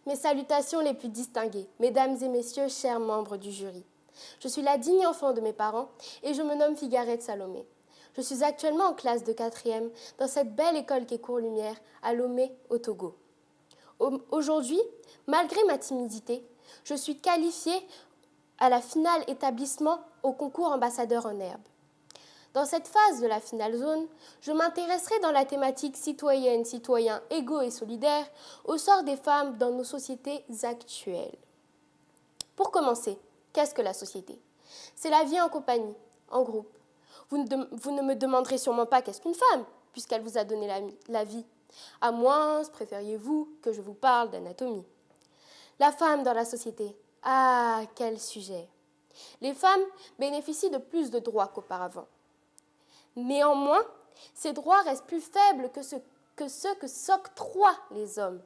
Mes salutations les plus distinguées, mesdames et messieurs, chers membres du jury. Je suis la digne enfant de mes parents et je me nomme Figarette Salomé. Je suis actuellement en classe de 4e dans cette belle école qu'est Cours-Lumière à Lomé, au Togo. Aujourd'hui, malgré ma timidité, je suis qualifiée à la finale établissement au concours ambassadeur en herbe. Dans cette phase de la finale zone, je m'intéresserai dans la thématique citoyenne, citoyen, égaux et solidaire au sort des femmes dans nos sociétés actuelles. Pour commencer, qu'est-ce que la société? C'est la vie en compagnie, en groupe. Vous ne me demanderez sûrement pas qu'est-ce qu'une femme, puisqu'elle vous a donné la vie. À moins, préfériez-vous que je vous parle d'anatomie. La femme dans la société. Ah, quel sujet! Les femmes bénéficient de plus de droits qu'auparavant. Néanmoins, ces droits restent plus faibles que ceux que s'octroient les hommes.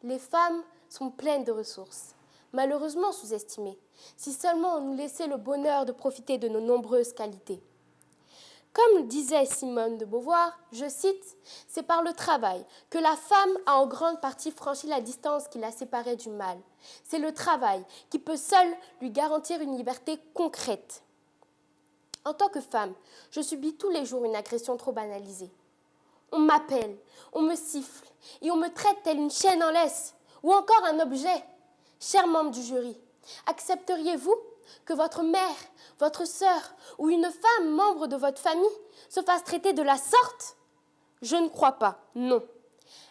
Les femmes sont pleines de ressources, malheureusement sous-estimées, si seulement on nous laissait le bonheur de profiter de nos nombreuses qualités. Comme disait Simone de Beauvoir, je cite, « C'est par le travail que la femme a en grande partie franchi la distance qui la séparait du mâle. C'est le travail qui peut seul lui garantir une liberté concrète. » En tant que femme, je subis tous les jours une agression trop banalisée. On m'appelle, on me siffle et on me traite telle une chaîne en laisse ou encore un objet. Chers membres du jury, accepteriez-vous que votre mère, votre sœur ou une femme membre de votre famille se fasse traiter de la sorte? Je ne crois pas, non.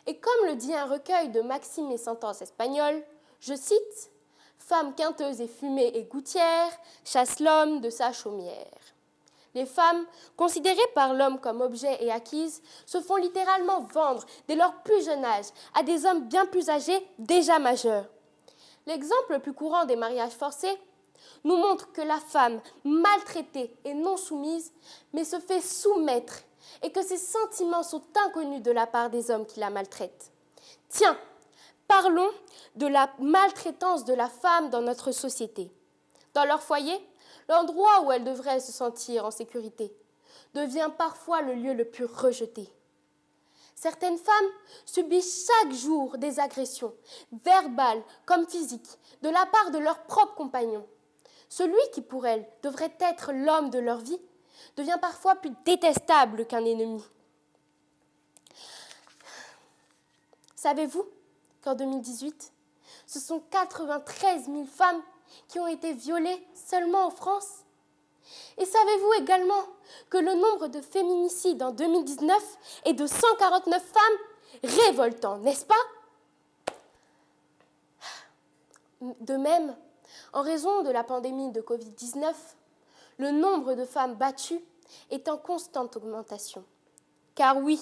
Et comme le dit un recueil de maximes et sentences espagnoles, je cite, « Femme quinteuse et fumée et gouttière, chasse l'homme de sa chaumière. » Les femmes, considérées par l'homme comme objets et acquises, se font littéralement vendre dès leur plus jeune âge à des hommes bien plus âgés, déjà majeurs. L'exemple le plus courant des mariages forcés nous montre que la femme, maltraitée et non soumise, mais se fait soumettre et que ses sentiments sont inconnus de la part des hommes qui la maltraitent. Tiens, parlons de la maltraitance de la femme dans notre société. Dans leur foyer, l'endroit où elle devrait se sentir en sécurité devient parfois le lieu le plus rejeté. Certaines femmes subissent chaque jour des agressions, verbales comme physiques, de la part de leurs propres compagnons. Celui qui, pour elles, devrait être l'homme de leur vie, devient parfois plus détestable qu'un ennemi. Savez-vous qu'en 2018, ce sont 93 000 femmes qui ont été violées seulement en France? Et savez-vous également que le nombre de féminicides en 2019 est de 149 femmes? Révoltant, n'est-ce pas? De même, en raison de la pandémie de Covid-19, le nombre de femmes battues est en constante augmentation. Car oui,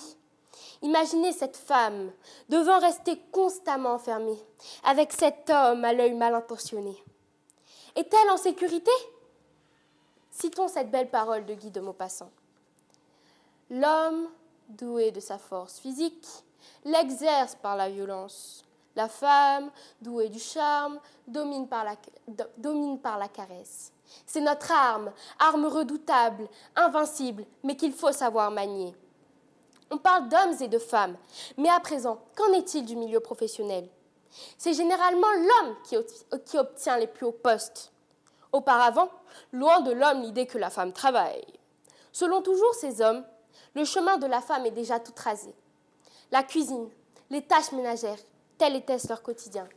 imaginez cette femme devant rester constamment enfermée avec cet homme à l'œil mal intentionné. Est-elle en sécurité? Citons cette belle parole de Guy de Maupassant. L'homme, doué de sa force physique, l'exerce par la violence. La femme, douée du charme, domine par la caresse. C'est notre arme, arme redoutable, invincible, mais qu'il faut savoir manier. On parle d'hommes et de femmes, mais à présent, qu'en est-il du milieu professionnel? C'est généralement l'homme qui obtient les plus hauts postes. Auparavant, loin de l'homme l'idée que la femme travaille. Selon toujours ces hommes, le chemin de la femme est déjà tout tracé. La cuisine, les tâches ménagères, tel était leur quotidien.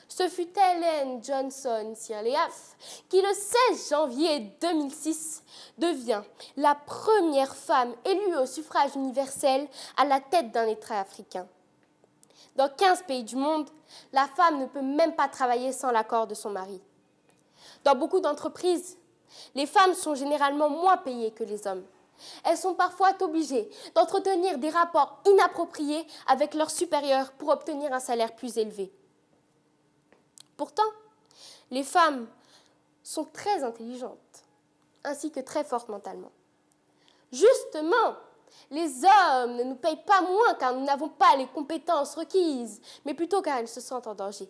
Ce fut Ellen Johnson Sirleaf qui, le 16 janvier 2006, devient la première femme élue au suffrage universel à la tête d'un État africain. Dans 15 pays du monde, la femme ne peut même pas travailler sans l'accord de son mari. Dans beaucoup d'entreprises, les femmes sont généralement moins payées que les hommes. Elles sont parfois obligées d'entretenir des rapports inappropriés avec leurs supérieurs pour obtenir un salaire plus élevé. Pourtant, les femmes sont très intelligentes, ainsi que très fortes mentalement. Justement, les hommes ne nous payent pas moins car nous n'avons pas les compétences requises, mais plutôt car ils se sentent en danger.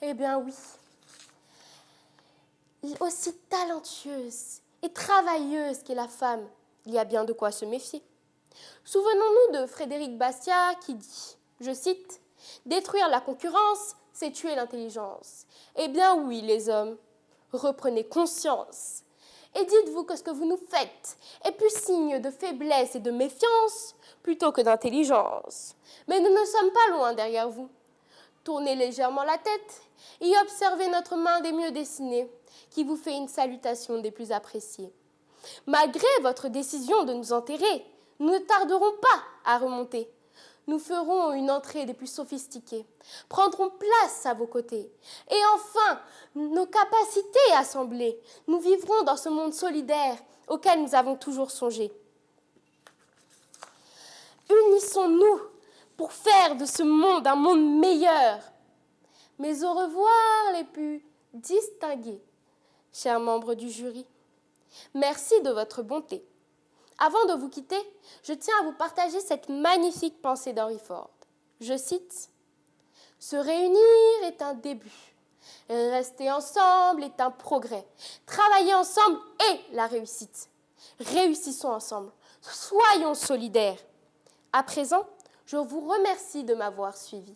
Eh bien oui, aussi talentueuse et travailleuse qu'est la femme, il y a bien de quoi se méfier. Souvenons-nous de Frédéric Bastiat qui dit, je cite, Détruire la concurrence, c'est tuer l'intelligence. Eh bien oui, les hommes, reprenez conscience. Et dites-vous que ce que vous nous faites est plus signe de faiblesse et de méfiance plutôt que d'intelligence. Mais nous ne sommes pas loin derrière vous. Tournez légèrement la tête et observez notre main des mieux dessinées qui vous fait une salutation des plus appréciées. Malgré votre décision de nous enterrer, nous ne tarderons pas à remonter. Nous ferons une entrée des plus sophistiquées, prendrons place à vos côtés. Et enfin, nos capacités assemblées, nous vivrons dans ce monde solidaire auquel nous avons toujours songé. Unissons-nous pour faire de ce monde un monde meilleur. Mais au revoir les plus distingués, chers membres du jury. Merci de votre bonté. Avant de vous quitter, je tiens à vous partager cette magnifique pensée d'Henry Ford. Je cite « Se réunir est un début. Rester ensemble est un progrès. Travailler ensemble est la réussite. Réussissons ensemble. Soyons solidaires. » À présent, je vous remercie de m'avoir suivi.